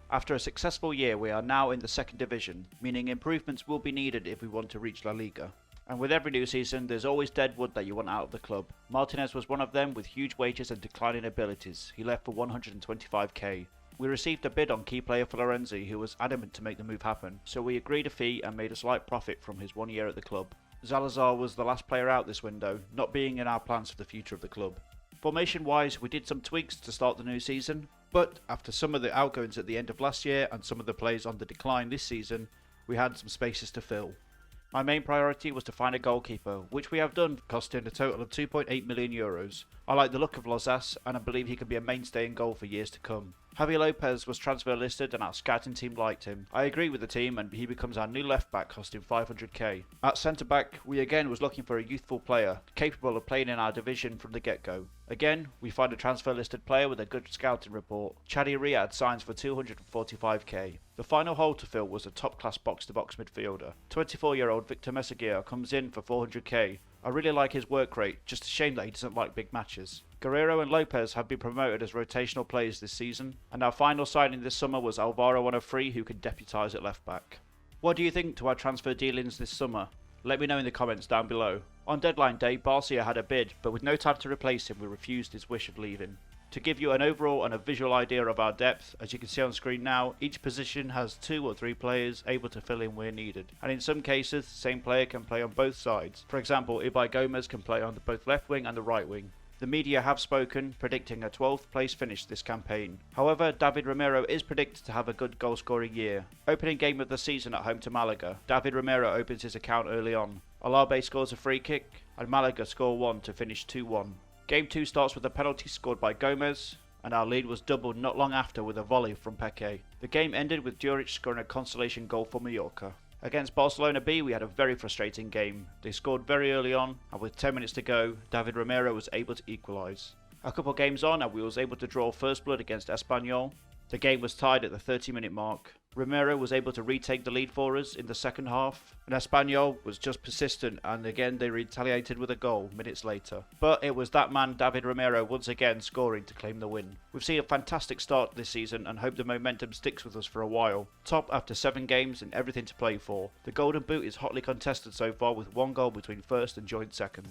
After a successful year, we are now in the second division, meaning improvements will be needed if we want to reach La Liga. And with every new season, there's always dead wood that you want out of the club. Martinez was one of them with huge wages and declining abilities. He left for 125k. We received a bid on key player Florenzi, who was adamant to make the move happen, so we agreed a fee and made a slight profit from his 1 year at the club. Zalazar was the last player out this window, not being in our plans for the future of the club. Formation wise, we did some tweaks to start the new season, but after some of the outgoings at the end of last year and some of the players on the decline this season, we had some spaces to fill. My main priority was to find a goalkeeper, which we have done, costing a total of 2.8 million euros. I like the look of Lozas and I believe he can be a mainstay in goal for years to come. Javi Lopez was transfer listed and our scouting team liked him. I agree with the team and he becomes our new left back, costing 500k. At centre back, we again was looking for a youthful player, capable of playing in our division from the get-go. Again, we find a transfer listed player with a good scouting report. Chadi Riyad signs for 245k. The final hole to fill was a top-class box-to-box midfielder. 24-year-old Victor Mesaguer comes in for 400k. I really like his work rate, just a shame that he doesn't like big matches. Guerrero and Lopez have been promoted as rotational players this season, and our final signing this summer was Alvaro 103, who can deputise at left back. What do you think to our transfer dealings this summer? Let me know in the comments down below. On deadline day, Barcia had a bid, but with no time to replace him, we refused his wish of leaving. To give you an overall and a visual idea of our depth, as you can see on screen now, each position has 2 or 3 players able to fill in where needed, and in some cases the same player can play on both sides. For example, Ibai Gomez can play on both left wing and the right wing. The media have spoken, predicting a 12th place finish this campaign. However, David Romero is predicted to have a good goal scoring year. Opening game of the season at home to Malaga, David Romero opens his account early on. Alabe scores a free kick, and Malaga score 1 to finish 2-1. Game 2 starts with a penalty scored by Gomez, and our lead was doubled not long after with a volley from Peque. The game ended with Djuric scoring a consolation goal for Mallorca. Against Barcelona B, we had a very frustrating game. They scored very early on, and with 10 minutes to go, David Romero was able to equalise. A couple games on, and we was able to draw first blood against Espanyol. The game was tied at the 30-minute mark. Romero was able to retake the lead for us in the second half, and Espanyol was just persistent, and again they retaliated with a goal minutes later. But it was that man David Romero once again scoring to claim the win. We've seen a fantastic start this season and hope the momentum sticks with us for a while. Top after 7 games and everything to play for. The Golden Boot is hotly contested so far with 1 goal between first and joint second.